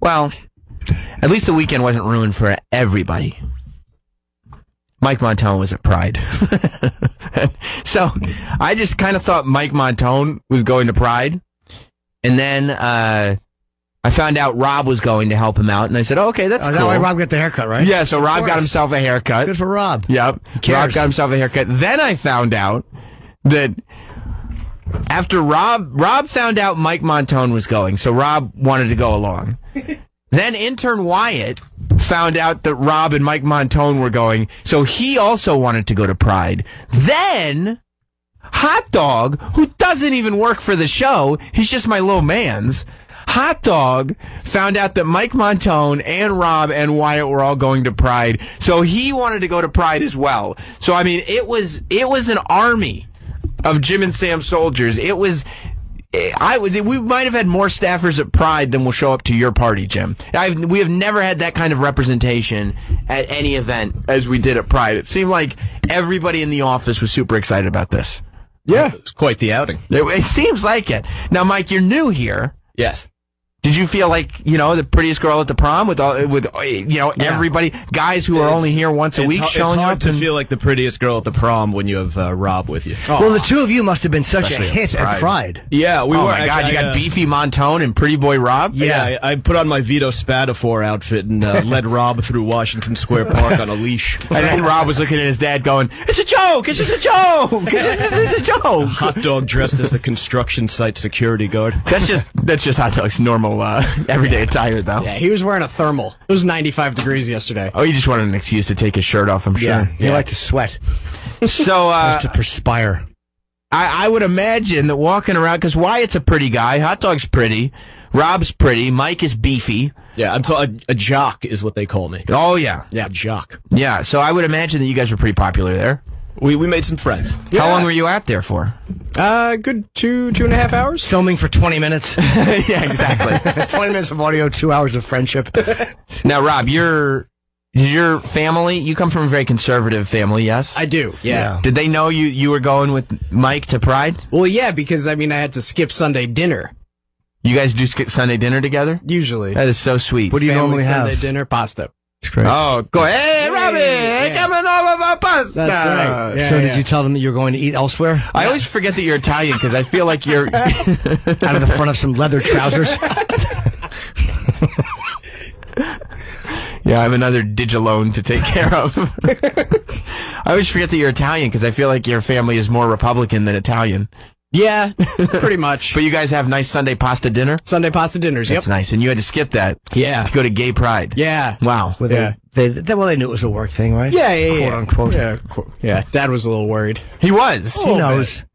Well, at least the weekend wasn't ruined for everybody. Mike Montone was at Pride. So I just kind of thought Mike Montone was going to Pride. And then I found out Rob was going to help him out. And I said, okay, that's cool. That's why Rob got the haircut, right? Yeah, so Rob got himself a haircut. Good for Rob. Yep. Rob got himself a haircut. Then I found out that after Rob found out Mike Montone was going, so Rob wanted to go along. Then intern Wyatt found out that Rob and Mike Montone were going, so he also wanted to go to Pride. Then Hot Dog, who doesn't even work for the show, he's just my little man's, Hot Dog found out that Mike Montone and Rob and Wyatt were all going to Pride, so he wanted to go to Pride as well. So, I mean, it was an army of Jim and Sam soldiers. It was... we might have had more staffers at Pride than will show up to your party, Jim. We have never had that kind of representation at any event as we did at Pride. It seemed like everybody in the office was super excited about this. Yeah. It was quite the outing. It seems like it. Now, Mike, you're new here. Yes. Did you feel like, the prettiest girl at the prom with everybody, guys who are only here once a week showing up? It's hard to feel like the prettiest girl at the prom when you have Rob with you. Well, the two of you must have been such a hit at Pride. Yeah, we were. Oh my God, you got beefy Montone and pretty boy Rob? Yeah, I put on my Vito Spatafor outfit and led Rob through Washington Square Park on a leash. And then Rob was looking at his dad going, it's a joke, it's just a joke, it's a joke. Hot Dog dressed as the construction site security guard. That's just Hot Dog's normal everyday attire, though. Yeah, he was wearing a thermal. It was 95 degrees yesterday. Oh, he just wanted an excuse to take his shirt off, I'm sure. Yeah, he liked to sweat. So, to perspire. I would imagine that walking around, because Wyatt's a pretty guy, Hot Dog's pretty, Rob's pretty, Mike is beefy. Yeah, a jock is what they call me. Oh, yeah. Yeah, jock. Yeah, so I would imagine that you guys were pretty popular there. We made some friends. Yeah. How long were you out there for? Good 2.5 hours. Filming for 20 minutes. Yeah, exactly. 20 minutes of audio, 2 hours of friendship. Now, Rob, your family, you come from a very conservative family, yes? I do, yeah. Did they know you were going with Mike to Pride? Well, yeah, because, I had to skip Sunday dinner. You guys do skip Sunday dinner together? Usually. That is so sweet. What do you normally have? Sunday dinner, pasta. Oh, go hey, Robbie, coming over for pasta. That's right. Yeah, so did you tell them that you're going to eat elsewhere? I always forget that you're Italian because I feel like you're out of the front of some leather trousers. Yeah, I have another Digilone to take care of. I always forget that you're Italian because I feel like your family is more Republican than Italian. Yeah, pretty much. But you guys have nice Sunday pasta dinner? Sunday pasta dinners, yep. That's nice. And you had to skip that. Yeah. To go to Gay Pride. Yeah. Wow. Well, they knew it was a work thing, right? Yeah. Quote unquote. Yeah, Dad was a little worried. He was. He knows.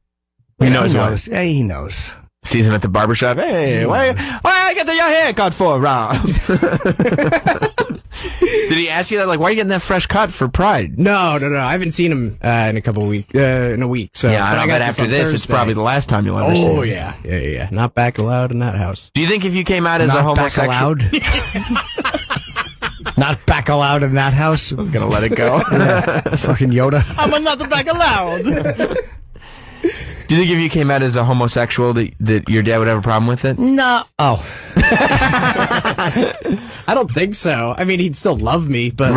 He knows. Yeah, he knows. Season at the barbershop. Hey, why I get your haircut for, Rob? Did he ask you that? Like, why are you getting that fresh cut for Pride? No. I haven't seen him in a week. So yeah, I bet after this, it's probably the last time you'll ever see him. Oh, yeah. Not back allowed in that house. Do you think if you came out as a homosexual... Not back allowed? Not back allowed in that house? I was going to let it go. Fucking Yoda. I'm not back allowed. Do you think if you came out as a homosexual that your dad would have a problem with it? No. Oh. I don't think so. He'd still love me, but,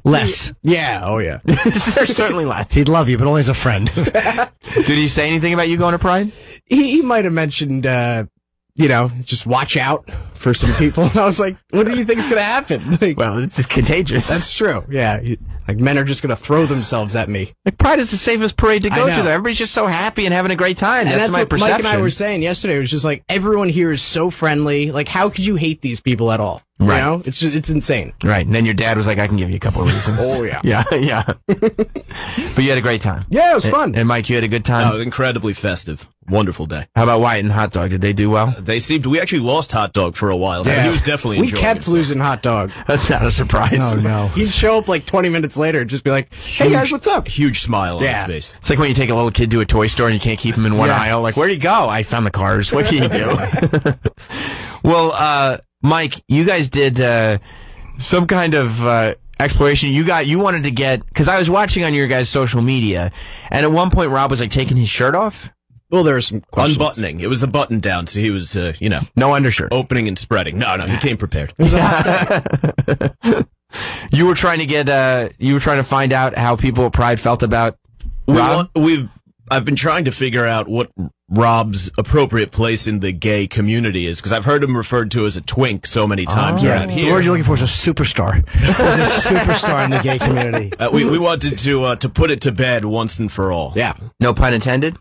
less. Yeah, oh, yeah. There's certainly less. He'd love you, but only as a friend. Did he say anything about you going to Pride? He might have mentioned, just watch out for some people. I was like, what do you think's going to happen? Well, it's just contagious. That's true. Yeah. Men are just going to throw themselves at me. Pride is the safest parade to go to, though. Everybody's just so happy and having a great time. And that's my what perception. Mike and I were saying yesterday. It was just like, everyone here is so friendly. Like, how could you hate these people at all? Right. You know? It's insane. Right. And then your dad was like, I can give you a couple of reasons. Oh, yeah. Yeah. But you had a great time. Yeah, it was fun. And Mike, you had a good time? Oh, incredibly festive. Wonderful day. How about Wyatt and Hot Dog? Did they do well? We actually lost Hot Dog for a while. So he was definitely enjoying We kept himself. losing Hot Dog. That's not a surprise. Oh, no. He'd show up like 20 minutes later and just be like, hey, guys, what's up? Huge smile on his face. It's like when you take a little kid to a toy store and you can't keep him in one aisle. Like, where'd he go? I found the cars. What can you do? Well, Mike, you guys did some kind of exploration. You wanted to get, because I was watching on your guys' social media, and at one point Rob was like taking his shirt off. Well, there's some questions. Unbuttoning. It was a button down, so he was, No undershirt. opening and spreading. No, he came prepared. You were trying to find out how people at Pride felt about Rob? I've been trying to figure out what Rob's appropriate place in the gay community is, because I've heard him referred to as a twink so many times around The here. word you're looking for is a superstar. He's a superstar in the gay community. We wanted to put it to bed once and for all. Yeah. No pun intended?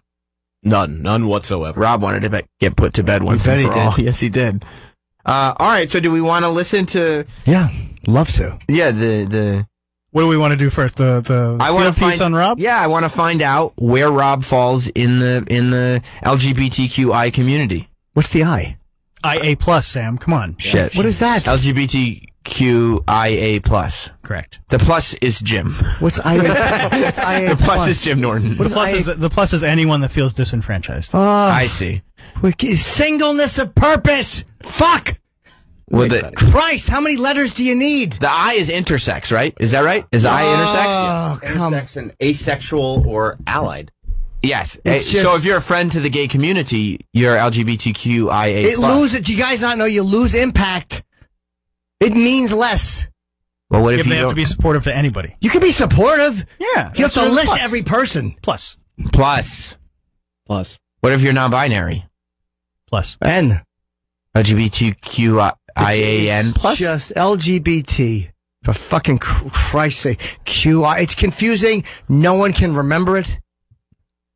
None whatsoever. Rob wanted to get put to bed once and for all. Yes, he did. All right, so do we want to listen to... Yeah, love to. Yeah, the What do we want to do first? The I want to piece on Rob? Yeah, I want to find out where Rob falls in the LGBTQI community. What's the I? IA plus, Sam. Come on. Shit. What is that? LGBTQIA plus. Correct. The plus is Jim. What's IA? What's IA The plus is Jim Norton. The plus is anyone that feels disenfranchised. I see. Singleness of purpose. Fuck. Well, Christ, how many letters do you need? the I is intersex, right? Is that right? Is I intersex? Oh, come. Intersex and asexual or allied. Yes. It's So just- if you're a friend to the gay community, you're LGBTQIA+. It loses. Do you guys not know you lose impact? It means less. Well, what If if they you have to don't? be supportive to anybody. You can be supportive. Yeah. You have to list plus. every person. Plus. Plus. What if you're non-binary? Plus. N. LGBTQIAN+. Just LGBT. For fucking Christ's sake. QI. It's confusing. No one can remember it.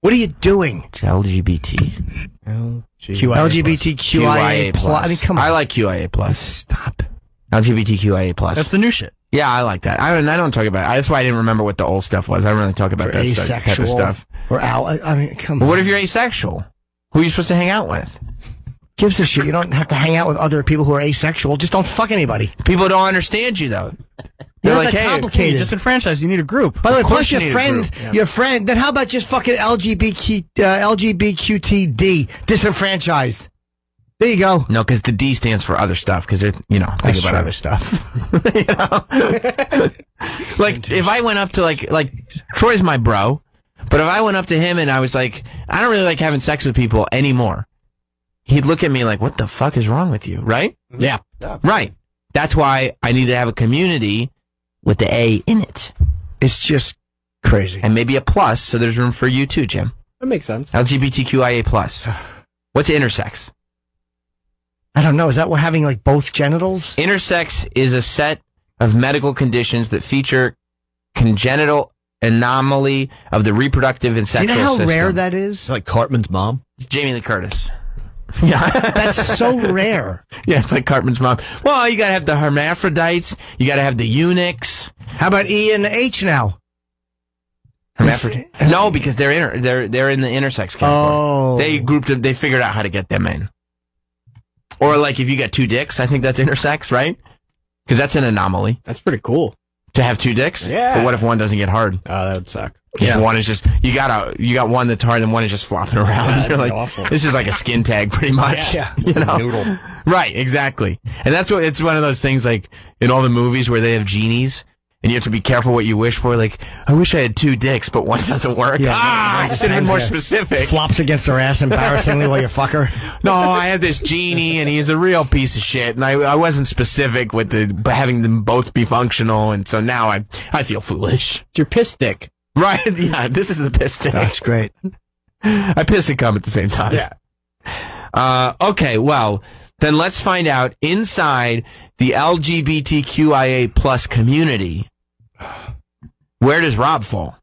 What are you doing? It's LGBT. LGBTQIA+. I mean, come on. I like QIA+. Stop. LGBTQIA+. That's the new shit. Yeah, I like that. I don't talk about it. That's why I didn't remember what the old stuff was. I don't really talk about that type of Asexual. stuff. Or I mean, come But on. what if you're asexual? Who are you supposed to hang out with? Gives a shit. You don't have to hang out with other people who are asexual. Just don't fuck anybody. People don't understand you, though. They're You're like, not that hey, You're complicated. disenfranchised. You need a group. By the way, Of course plus you your need a friends, group. your friend. Then how about just fucking LGBTQTD, disenfranchised? There you go. no, because the D stands for other stuff. Because think That's about true. other stuff. You know? Like if I went up to like Troy's my bro, but if I went up to him and I was like, I don't really like having sex with people anymore, he'd look at me like, what the fuck is wrong with you? Right? Yeah. Right. That's why I need to have a community with the A in it, It's just crazy. and maybe a plus, so there's room for you too, Jim. That makes sense. LGBTQIA plus. What's intersex? I don't know. Is that what having like both genitals? Intersex is a set of medical conditions that feature congenital anomaly of the reproductive and Do you sexual know how system. rare that It's is? like Cartman's mom. Jamie Lee Curtis. Yeah. That's so rare. Yeah, it's like Cartman's mom. Well, you gotta have the hermaphrodites. You gotta have the eunuchs. How about E and H now? No, because they're in the intersex category. Oh. They grouped them. They figured out how to get them in. Or like if you got two dicks, I think that's intersex, right? Because that's an anomaly That's pretty cool. to have two dicks. Yeah. But what if one doesn't get hard? Oh, that would suck. If one is just you got one that's hard and one is just flopping around. that'd You're be like, awful. this is like a skin tag, pretty much. Yeah. You know? Noodle. Right, exactly. And that's what it's one of those things like in all the movies where they have genies and you have to be careful what you wish for. Like, I wish I had two dicks, but one doesn't work. Yeah, I one just should have been hangs more there. specific. Flops against her ass embarrassingly while you fuck her. No, I have this genie and he's a real piece of shit. And I wasn't specific with having them both be functional. And so now I feel foolish. It's your piss stick. Right? Yeah, this is the piss stick. That's great. I piss and cum at the same time. Yeah. Okay, well, then let's find out inside the LGBTQIA plus community, where does Rob fall?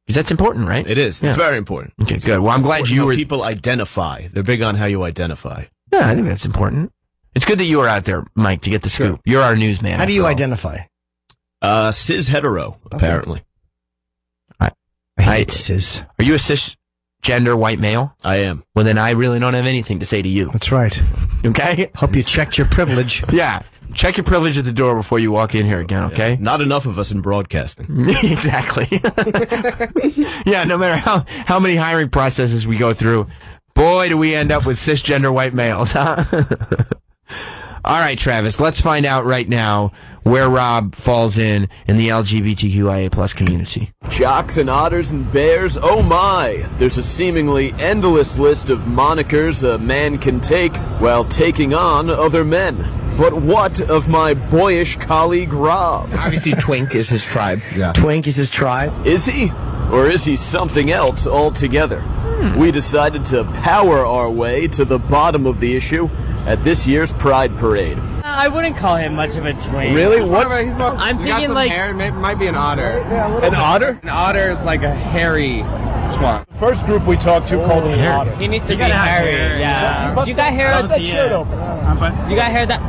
Because that's important, right? It is. Yeah. It's very important. Okay, good. Well, I'm glad you How were... people identify. They're big on how you identify. Yeah, I think that's important. It's good that you were out there, Mike, to get the scoop. You're our newsman. How do you after all. identify? Cis hetero, apparently. I hate cis. Are you a cisgender white male? I am. Well, then I really don't have anything to say to you. That's right. Okay? Hope you checked your privilege. Yeah. Check your privilege at the door before you walk in here again, okay? Not enough of us in broadcasting. Exactly. Yeah, no matter how many hiring processes we go through, boy, do we end up with cisgender white males, huh? All right, Travis, let's find out right now where Rob falls in the LGBTQIA plus community. Jocks and otters and bears, oh my! There's a seemingly endless list of monikers a man can take while taking on other men. But what of my boyish colleague Rob? Obviously, Twink is his tribe. Yeah. Twink is his tribe. Is he? Or is he something else altogether? We decided to power our way to the bottom of the issue at this year's Pride Parade. I wouldn't call him much of a twink. Really? What? I'm thinking like hair. It might be an otter. An otter? An otter is like a hairy swamp. First group we talked to called him an otter. he needs to be hairy. Yeah. You got hair. You got hair that.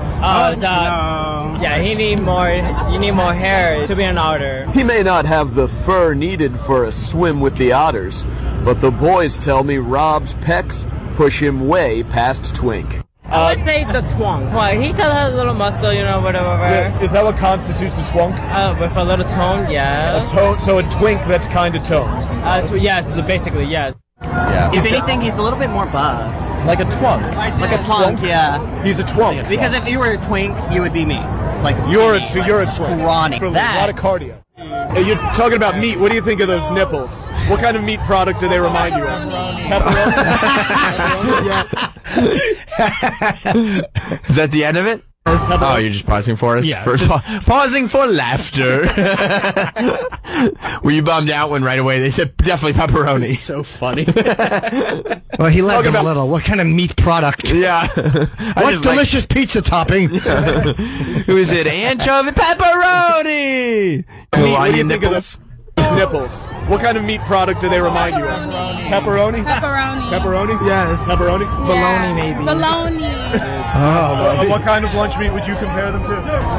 Yeah, he need more. You need more hair to be an otter. He may not have the fur needed for a swim with the otters, but the boys tell me Rob's pecs push him way past twink. I would say the twunk. Well, he still has a little muscle, you know, whatever. Is that what constitutes a twunk? With a little tone, yeah. So a twink that's kind of toned. Yes, basically, yes. Yeah. If anything, he's a little bit more buff. Like a twunk. Like a twunk, yeah. He's a twunk. Because if you were a twink, you would be me. Like You're a twink. scrawny. A lot of cardio. Hey, you're talking about meat. What do you think of those nipples? What kind of meat product do they remind you of? Pepperoni? Is that the end of it? Oh, you're just pausing for us? Yeah, pausing for laughter. Were you bummed out when right away they said definitely pepperoni? So funny. Well, he led them a little. What kind of meat product? Yeah. What's delicious pizza topping? Who is it? Anchovy pepperoni! What do you think of those nipples? What kind of meat product do they remind you of? Pepperoni? Pepperoni? Yes. Pepperoni? Bologna, maybe. What kind of lunch meat would you compare them to?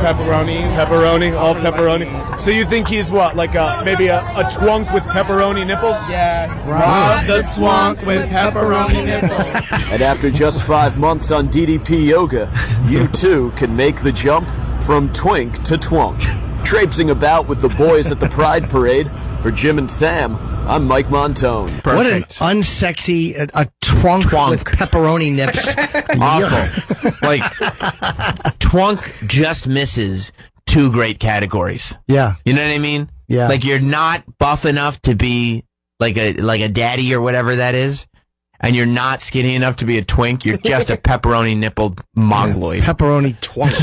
Pepperoni, all pepperoni. So you think he's what, like maybe a twunk with pepperoni nipples? Yeah. Rob the twunk with pepperoni nipples. And after just 5 months on DDP Yoga, you too can make the jump from twink to twunk. Traipsing about with the boys at the Pride Parade, for Jim and Sam, I'm Mike Montone. Perfect. What an unsexy, a twunk with pepperoni nips. Awful. Like, twunk just misses 2 great categories. Yeah. You know what I mean? Yeah. Like, you're not buff enough to be like a daddy or whatever that is, and you're not skinny enough to be a twink. You're just a pepperoni nippled mongoloid. Pepperoni twunk.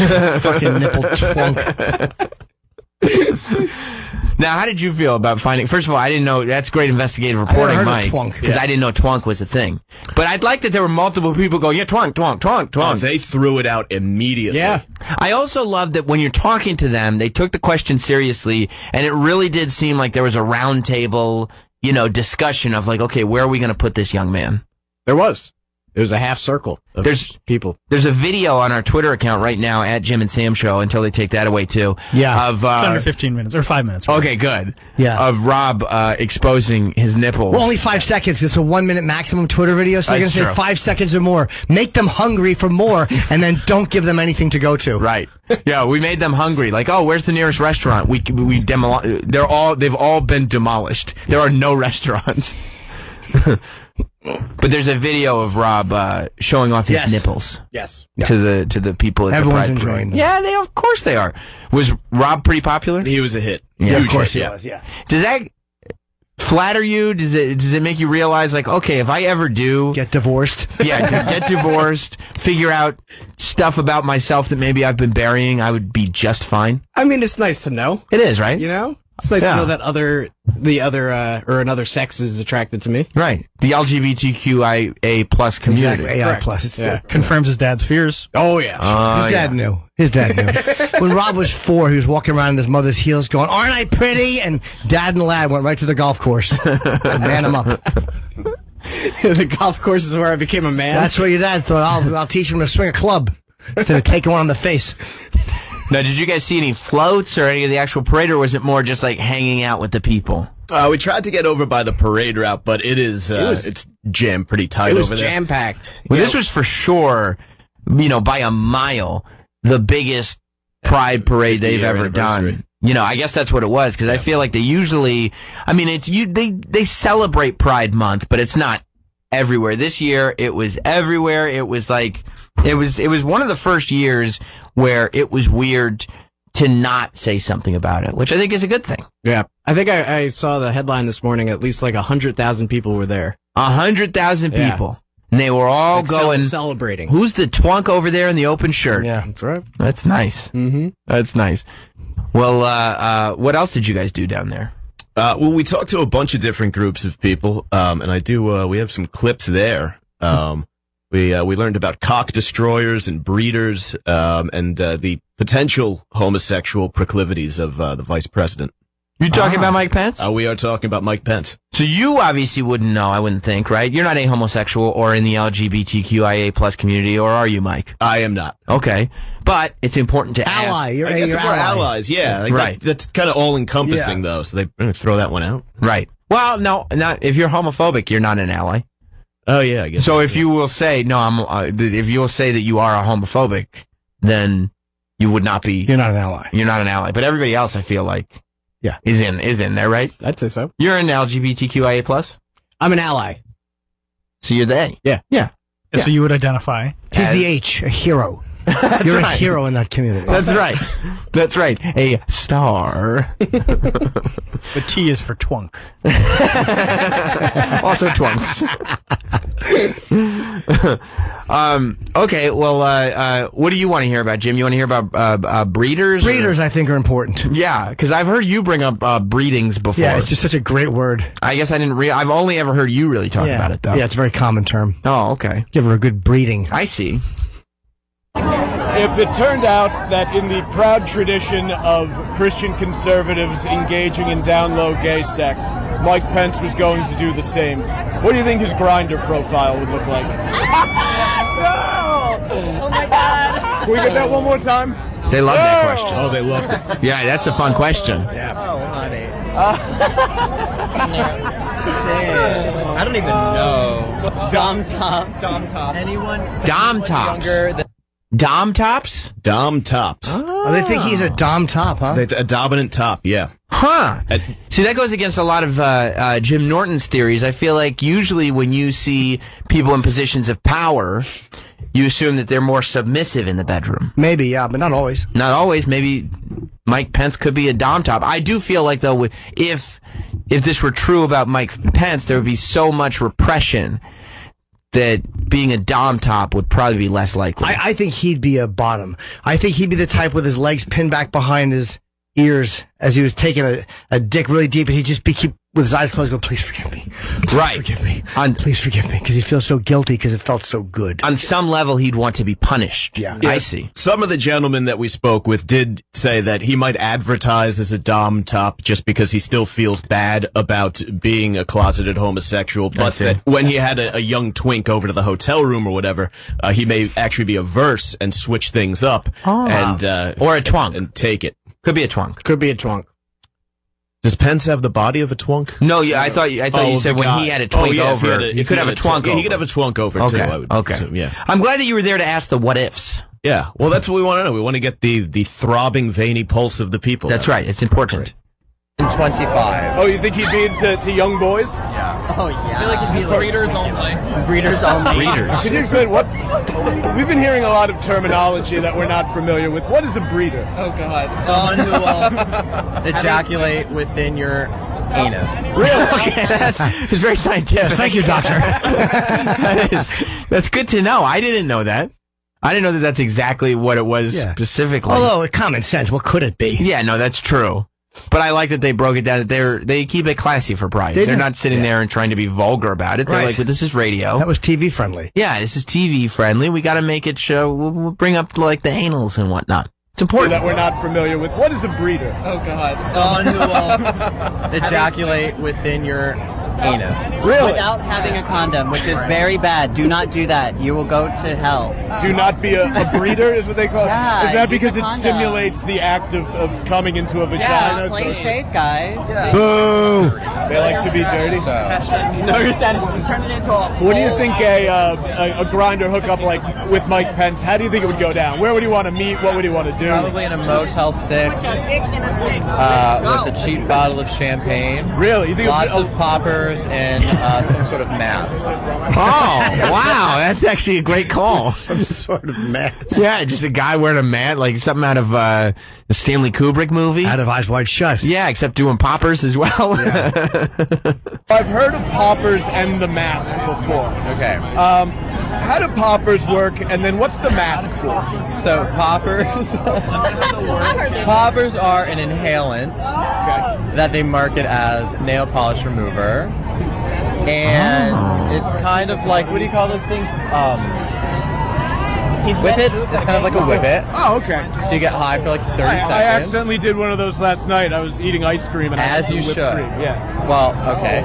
Fucking nipple twunk. Now, how did you feel about finding? First of all, I didn't know. That's great investigative reporting, heard of Mike, twunk. because I didn't know twunk was a thing. But I'd like that there were multiple people going, yeah, twunk, twunk, twunk, twunk. Oh, they threw it out immediately. Yeah. I also love that when you're talking to them, they took the question seriously, and it really did seem like there was a round table, discussion of like, okay, where are we going to put this young man? There was. It was a half circle of people. There's a video on our Twitter account right now at Jim and Sam Show until they take that away too. Yeah. Of It's under 15 minutes or 5 minutes. Right? okay, good. Yeah. Of Rob exposing his nipples. Well, only 5 seconds. It's a 1 minute maximum Twitter video, so you're going That's to say true. 5 seconds or more. Make them hungry for more, and then don't give them anything to go to. Right. Yeah, we made them hungry. Like, oh, where's the nearest restaurant? They've all been demolished. There are no restaurants. But there's a video of Rob showing off his nipples. Yes. To the people at Everyone's the Pride enjoying Parade. them. Yeah, of course they are. Was Rob pretty popular? He was a hit. Yeah, Of Huge course hit, he was, yeah. Does that flatter you? Does it make you realize, like, okay, if I ever do Get divorced. to get divorced, figure out stuff about myself that maybe I've been burying, I would be just fine? I mean, it's nice to know. It is, right? You know? It's nice to know that another sex is attracted to me. Right. The LGBTQIA plus community. Exactly. AI Correct. plus. Yeah. Confirms his dad's fears. Oh, yeah. His dad knew. His dad knew. When Rob was 4, he was walking around in his mother's heels going, "Aren't I pretty?" And Dad and the lad went right to the golf course. Man him up. The golf course is where I became a man. That's where your dad thought, I'll teach him to swing a club instead of taking one on the face. Now, did you guys see any floats or any of the actual parade, or was it more just like hanging out with the people? We tried to get over by the parade route, but it's jammed pretty tight It was over there. jam-packed. Well, this was for sure, by a mile, the biggest Pride parade they've 50-year ever anniversary. done. I guess that's what it was, because I feel like they usually, they celebrate Pride Month, but it's not everywhere. This year, it was everywhere. It was like It was one of the first years where it was weird to not say something about it, which I think is a good thing. Yeah. I think I saw the headline this morning, at least like 100,000 people were there. 100,000 people. And they were all going... celebrating. Who's the twunk over there in the open shirt? Yeah, that's right. That's nice. Mm-hmm. That's nice. Well, what else did you guys do down there? Well, we talked to a bunch of different groups of people, and we have some clips there. We learned about cock destroyers and breeders, and the potential homosexual proclivities of the vice president. You talking about Mike Pence? We are talking about Mike Pence. So you obviously wouldn't know, I wouldn't think, right? You're not a homosexual or in the LGBTQIA plus community, or are you, Mike? I am not. Okay. But it's important to Ally. ask. You're, I guess you're if we're allies, yeah. Like right. That's kind of all-encompassing, though, so they throw that one out. Right. Well, no, not if you're homophobic, you're not an ally. Oh, yeah, I guess. So if you will say, if you will say that you are a homophobic, then you would not be... You're not an ally. You're not an ally. But everybody else, I feel like... Yeah. Is in there, right? I'd say so. You're an LGBTQIA plus? I'm an ally. So you're they? Yeah. Yeah. So you would identify. He's the H, a hero. You're a hero in that community. That's right. That's right. A star. The T is for twunk. Also twunks. Okay, well, what do you want to hear about, Jim? You want to hear about breeders? Breeders, I think, are important. Yeah, because I've heard you bring up breedings before. Yeah, it's just such a great word. I guess I didn't I've only ever heard you really talk about it, though. Yeah, it's a very common term. Oh, okay. Give her a good breeding. I see. If it turned out that in the proud tradition of Christian conservatives engaging in down-low gay sex, Mike Pence was going to do the same, what do you think his Grindr profile would look like? Oh my God. Can we get that one more time? They love that question. Oh, they loved it. Yeah, that's a fun question. Yeah. Oh, honey. I don't even know. Dom tops. Dom tops. Anyone? Dom tops. Dom tops? Dom tops. Oh, they think he's a dom top, huh? A dominant top, yeah. Huh. See, that goes against a lot of Jim Norton's theories. I feel like usually when you see people in positions of power, you assume that they're more submissive in the bedroom. Maybe, yeah, but not always. Not always. Maybe Mike Pence could be a dom top. I do feel like, though, if this were true about Mike Pence, there would be so much repression that being a dom top would probably be less likely. I think he'd be a bottom. I think he'd be the type with his legs pinned back behind his ears as he was taking a dick really deep, and he'd just keep with his eyes closed, go, please forgive me. Right. Forgive me. Please forgive me, because he feels so guilty because it felt so good. On some level, he'd want to be punished. Yeah. I see. Some of the gentlemen that we spoke with did say that he might advertise as a dom top just because he still feels bad about being a closeted homosexual, but that when he had a young twink over to the hotel room or whatever, he may actually be averse and switch things up. And or a twunk. And take it. Could be a twunk. Could be a twunk. Does Pence have the body of a twunk? No, yeah, I thought you said when he had a twink over, he could have a twunk over. He could have a twunk over, too, I would assume, yeah. I'm glad that you were there to ask the what ifs. Yeah, well, that's what we want to know. We want to get the throbbing, veiny pulse of the people. That's right. It's important. 25. Oh, you think he'd be into young boys? Yeah. Oh, yeah. I feel like he'd be like Breeders only. Breeders only. Breeders. Can you explain what? We've been hearing a lot of terminology that we're not familiar with. What is a breeder? Oh God. Someone who will ejaculate within your anus. Really? Okay, it's very scientific. Thank you, doctor. That's good to know. I didn't know that. I didn't know that that's exactly what it was specifically. Although, common sense, what could it be? Yeah, no, that's true. But I like that they broke it down. That they keep it classy for Pride. They're not sitting there and trying to be vulgar about it. They're like, well, this is radio. That was TV friendly. Yeah, this is TV friendly. We got to make it show. We'll bring up like the anals and whatnot. It's important that we're not familiar with. What is a breeder? Oh God. Someone who will ejaculate within your anus. Really? Without having a condom, which is very bad. Do not do that. You will go to hell. Do not be a breeder, is what they call it. Yeah, is that use because a it condom. simulates the act of coming into a vagina? Yeah, play safe, guys. Yeah. Boo! They like to be dirty. No, you're standing. Turn it into a What do you think a grinder hookup like with Mike Pence? How do you think it would go down? Where would he want to meet? What would he want to do? Probably in a Motel 6 with a cheap bottle of champagne. Really? You think lots of poppers. poppers and some sort of mask. Oh, wow. That's actually a great call. Some sort of mask. Yeah, just a guy wearing a mask, like something out of the Stanley Kubrick movie. Out of Eyes Wide Shut. Yeah, except doing poppers as well. Yeah. I've heard of poppers and the mask before. Okay. How do poppers work, and then what's the mask for? So poppers, poppers are an inhalant that they market as nail polish remover, and it's kind of like, what do you call those things? Whippets. It's kind of like a whippet. Oh, okay. So you get high for like 30 seconds. I accidentally did one of those last night. I was eating ice cream and I had As you some whipped should. cream. Yeah. Well, okay.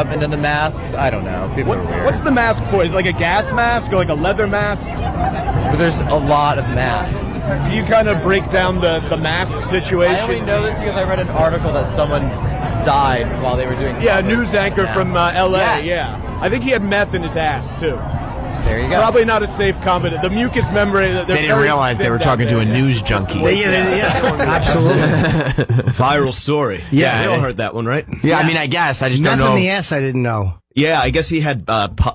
And then the masks, I don't know. People are weird. What's the mask for? Is it like a gas mask or like a leather mask? But there's a lot of masks. Do you kind of break down the mask situation? I only know this because I read an article that someone died while they were doing. Yeah, a news anchor from L.A. Yes. Yeah, I think he had meth in his ass too. There you go. Probably not a safe comment. The mucus membrane. They didn't realize they were talking to a news junkie. Yeah, absolutely. Viral story. Yeah. You all heard that one, right? Yeah, I mean, I guess. I just Meth don't know. in the ass, I didn't know. Yeah, I guess he had,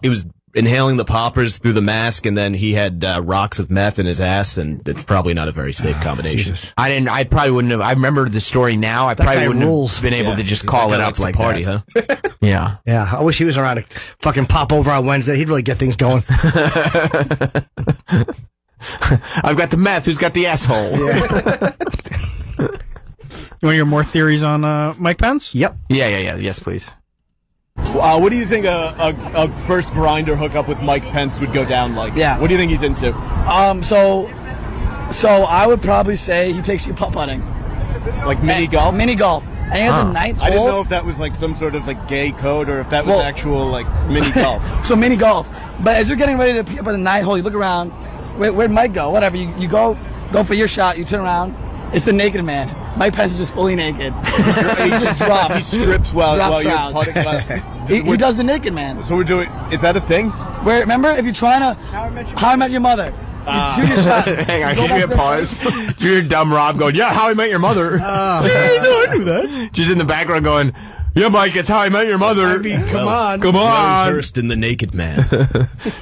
he was inhaling the poppers through the mask, and then he had rocks of meth in his ass, and it's probably not a very safe combination. I probably wouldn't have. I remember the story now. I probably wouldn't have been able to just call it up like party, that. huh? Yeah. Yeah, I wish he was around to fucking pop over on Wednesday. He'd really get things going. I've got the meth. Who's got the asshole? Yeah. You want to hear more theories on Mike Pence? Yep. Yeah. Yes, please. What do you think a first grinder hookup with Mike Pence would go down like? Yeah. What do you think he's into? So I would probably say he takes you putt putting. Like mini golf? Mini golf. And at the ninth hole. I didn't know if that was like some sort of like gay code or if that was actual like mini golf. So mini golf. But as you're getting ready to pee up at the ninth hole, you look around. Where'd Mike go? Whatever. You go for your shot. You turn around. It's the naked man. Mike Pence is just fully naked. He just drops. He strips while you're Drops putting. he does the naked man. So we're doing. Is that a thing? Where remember if you're trying to How I Met Your Mother. You shoot your shot. Hang on, give me a pause. You're dumb Rob going, yeah, How I Met Your Mother. Yeah, no, I knew that. Just in the background going, yeah, Mike, it's How I Met Your Mother. I mean, come on. Versed in the naked man.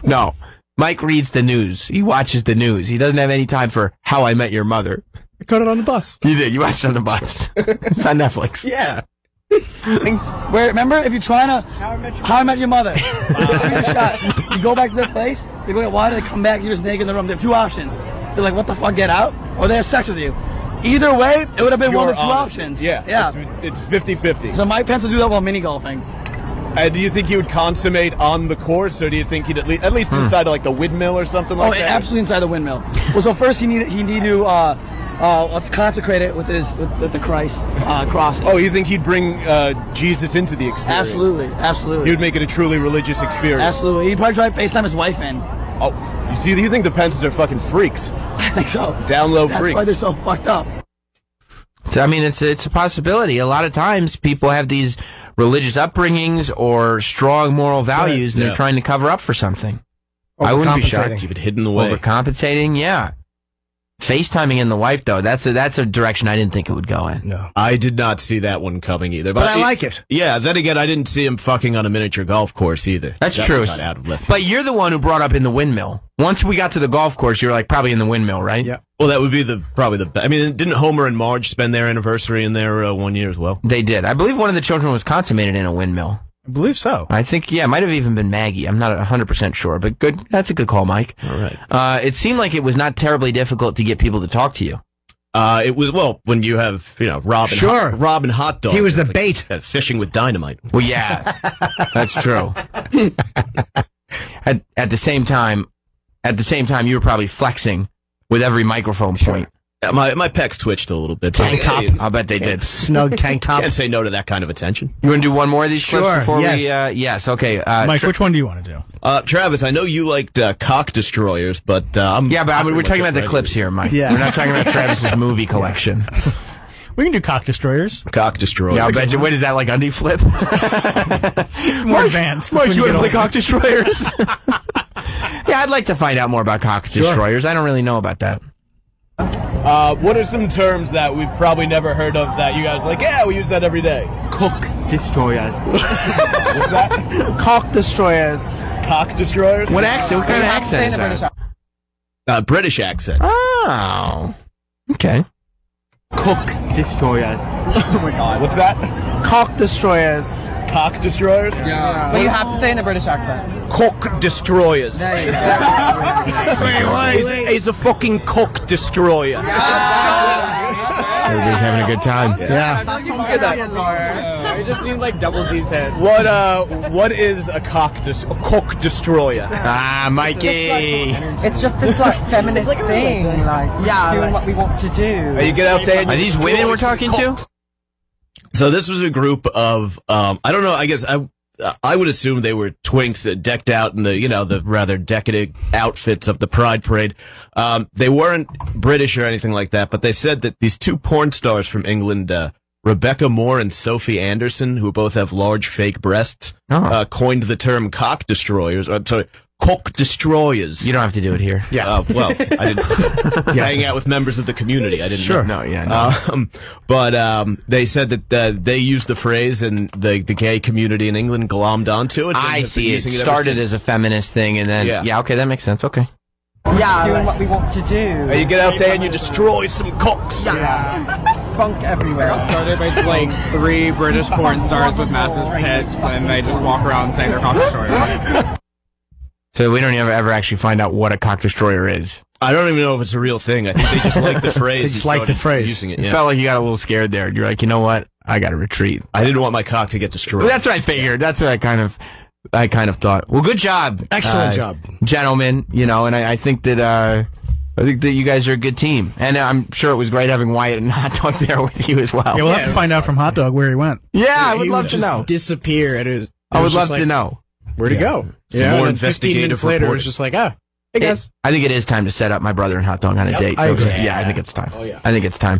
No, Mike reads the news. He watches the news. He doesn't have any time for How I Met Your Mother. I caught it on the bus. You did. You watched it on the bus. It's on Netflix. Yeah. Where remember if you're trying to How I Met Your Mother. You shoot your shot. You go back to their place. They go get water. They come back. You're just naked in the room. They have two options. They're like, what the fuck, get out, or they have sex with you. Either way, it would have been one of the two options. Yeah. It's 50-50. So Mike Pence will do that while mini golfing. Do you think he would consummate on the course, or do you think he'd at least inside of like the windmill or something like that? Absolutely inside the windmill. Well, so first he need to let's consecrate it with the Christ cross. Oh, you think he'd bring Jesus into the experience? Absolutely. He would make it a truly religious experience. Absolutely. He'd probably try to FaceTime his wife in. Oh, you think the Pences are fucking freaks? I think so. Down low That's freaks. why they're so fucked up. So, I mean, it's a possibility. A lot of times people have these religious upbringings or strong moral values, and they're trying to cover up for something. I wouldn't be shocked. Keep it hidden away. Overcompensating, yeah. FaceTiming in the wife, though, that's a direction I didn't think it would go in. No. I did not see that one coming either. But I like it. Yeah, then again, I didn't see him fucking on a miniature golf course either. That's That true. was not out of left. But you're the one who brought up in the windmill. Once we got to the golf course, you were like, probably in the windmill, right? Yeah. Well, that would be probably the best. I mean, didn't Homer and Marge spend their anniversary in there 1 year as well? They did. I believe one of the children was consummated in a windmill. I believe so. I think, it might have even been Maggie. I'm not 100% sure, but good. That's a good call, Mike. All right. It seemed like it was not terribly difficult to get people to talk to you. It was, when you have, Rob and Hot Dog. He was the bait. Fishing with dynamite. Well, yeah, that's true. At the same time, you were probably flexing with every microphone point. My pecs twitched a little bit. Tank top. I'll bet they did. Snug tank top. Can't say no to that kind of attention. You want to do one more of these clips before yes. we? Yes. Okay. Mike, which one do you want to do? Travis, I know you liked Cock Destroyers, but we're talking about the clips here, Mike. Yeah. We're not talking about Travis's movie collection. We can do Cock Destroyers. Cock Destroyers. Yeah, I'll bet you. What is that, like undie flip? It's more advanced. Mike, That's you when want to play get Cock Destroyers? Yeah, I'd like to find out more about Cock Destroyers. I don't really know about that. What are some terms that we've probably never heard of that you guys are like, yeah, we use that every day? Cook. destroyers. What's that? Cock destroyers. Cock destroyers? What accent? What kind of accent is that? British accent. Oh. Okay. Cook destroyers. Oh my god. What's that? Cock destroyers. Cock destroyers? Yeah. But you have to say in a British accent. Cock destroyers. There you go. He's a fucking cock destroyer. Everybody's having a good time. It just seemed like double Z's head. What is a cock destroyer? Ah, Mikey. It's just this like feminist thing, doing what we want to do. You get out there. And Are these women we're talking to? So this was a group of I don't know. I guess I would assume they were twinks that decked out in the rather decadent outfits of the Pride Parade. They weren't British or anything like that, but they said that these two porn stars from England, Rebecca Moore and Sophie Anderson, who both have large fake breasts, coined the term cock destroyers. I'm sorry, cock destroyers. You don't have to do it here. Yeah. Well, I didn't hang out with members of the community. I didn't know. No, yeah, no. But they said that they used the phrase and the gay community in England glommed onto it. I see. It started as a feminist thing, and then okay, that makes sense. Okay. Yeah, doing what we want to do. You get out there and you destroy some cocks. Yeah. Spunk everywhere. Started by like 3 British porn stars with massive tits, and they just walk around saying they're cock destroyers. So we don't ever actually find out what a cock destroyer is. I don't even know if it's a real thing. I think they just like the phrase. They just like the phrase. Using it. It felt like you got a little scared there. You're like, you know what? I got to retreat. I didn't want my cock to get destroyed. That's what I figured. That's what I kind of thought. Well, good job. Excellent job. Gentlemen, and I think that you guys are a good team. And I'm sure it was great having Wyatt and Hot Dog there with you as well. Yeah, we'll have to find out from Hot Dog where he went. Yeah, I would love to know. Disappear. I would love to know. Where'd he go? Some more and 15 minutes later, it was just like, hey guys. I think it is time to set up my brother and Hot Dog on a date. I agree. Yeah, I think it's time. Oh, yeah. I think it's time.